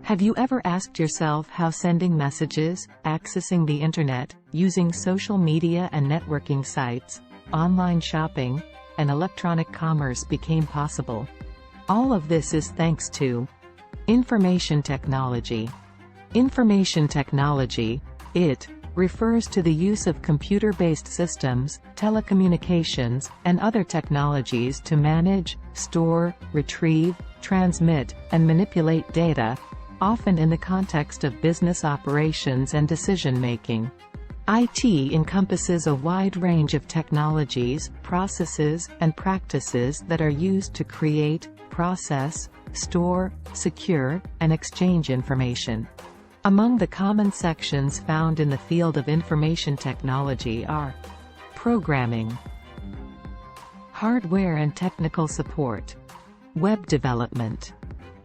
Have you ever asked yourself how sending messages, accessing the internet, using social media and networking sites, online shopping, and electronic commerce became possible? All of this is thanks to information technology. Information technology, it, refers to the use of computer-based systems, telecommunications, and other technologies to manage, store, retrieve, transmit, and manipulate data, often in the context of business operations and decision-making. IT encompasses a wide range of technologies, processes, and practices that are used to create, process, store, secure, and exchange information. Among the common sections found in the field of information technology are programming, hardware and technical support, web development,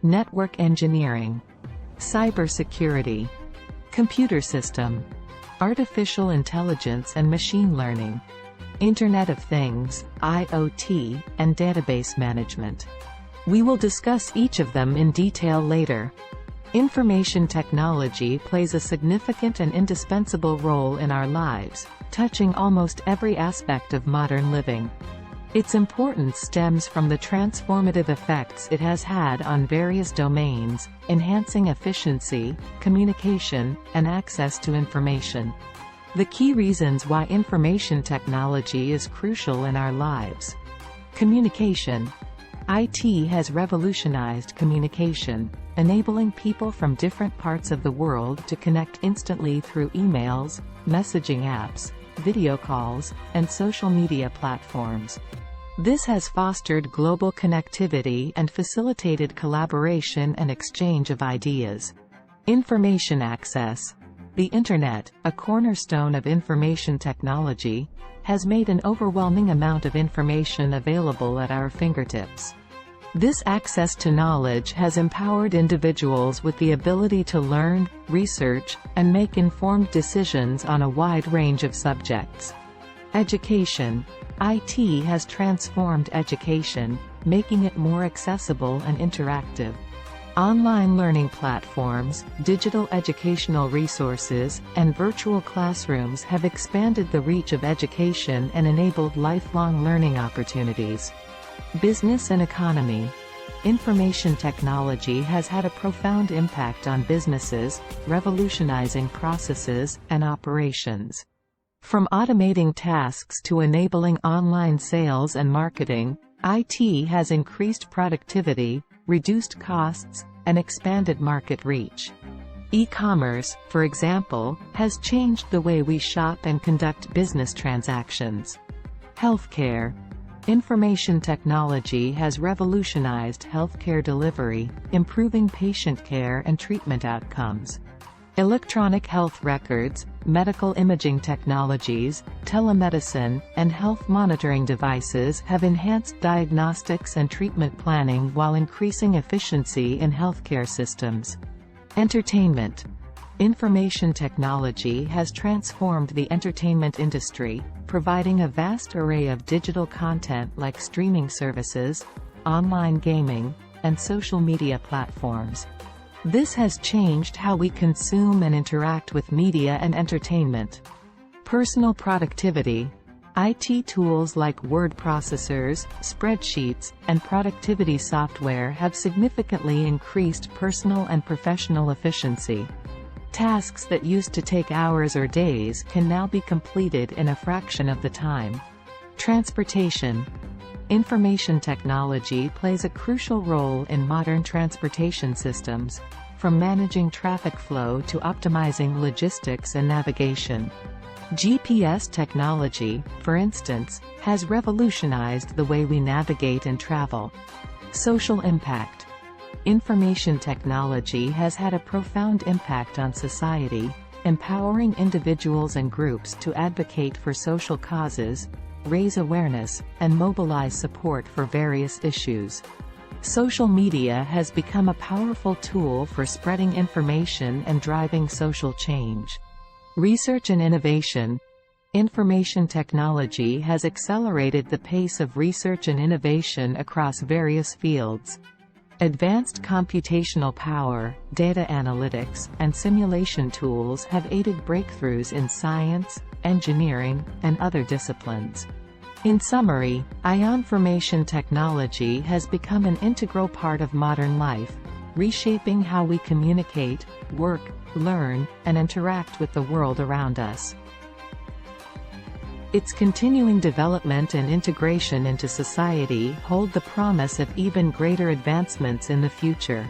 network engineering, cybersecurity, computer system, artificial intelligence and machine learning, Internet of Things, IoT, and database management. We will discuss each of them in detail later. Information technology plays a significant and indispensable role in our lives, touching almost every aspect of modern living. Its importance stems from the transformative effects it has had on various domains, enhancing efficiency, communication, and access to information. The key reasons why information technology is crucial in our lives. Communication. IT has revolutionized communication, enabling people from different parts of the world to connect instantly through emails, messaging apps, video calls, and social media platforms. This has fostered global connectivity and facilitated collaboration and exchange of ideas. Information access. The Internet, a cornerstone of information technology, has made an overwhelming amount of information available at our fingertips. This access to knowledge has empowered individuals with the ability to learn, research, and make informed decisions on a wide range of subjects. Education. IT has transformed education, making it more accessible and interactive. Online learning platforms, digital educational resources, and virtual classrooms have expanded the reach of education and enabled lifelong learning opportunities. Business and economy. Information technology has had a profound impact on businesses, revolutionizing processes and operations. From automating tasks to enabling online sales and marketing, IT has increased productivity, reduced costs, and expanded market reach. E-commerce, for example, has changed the way we shop and conduct business transactions. Healthcare. Information technology has revolutionized healthcare delivery, improving patient care and treatment outcomes. Electronic health records, medical imaging technologies, telemedicine, and health monitoring devices have enhanced diagnostics and treatment planning while increasing efficiency in healthcare systems. Entertainment. Information technology has transformed the entertainment industry, providing a vast array of digital content like streaming services, online gaming, and social media platforms. This has changed how we consume and interact with media and entertainment. Personal productivity. IT tools like word processors, spreadsheets, and productivity software have significantly increased personal and professional efficiency. Tasks that used to take hours or days can now be completed in a fraction of the time. Transportation. Information technology plays a crucial role in modern transportation systems, from managing traffic flow to optimizing logistics and navigation. GPS technology, for instance, has revolutionized the way we navigate and travel. Social impact. Information technology has had a profound impact on society, empowering individuals and groups to advocate for social causes, raise awareness, and mobilize support for various issues. Social media has become a powerful tool for spreading information and driving social change. Research and innovation. Information technology has accelerated the pace of research and innovation across various fields. Advanced computational power, data analytics, and simulation tools have aided breakthroughs in science, engineering, and other disciplines. In summary, ion formation technology has become an integral part of modern life, reshaping how we communicate, work, learn, and interact with the world around us. Its continuing development and integration into society hold the promise of even greater advancements in the future.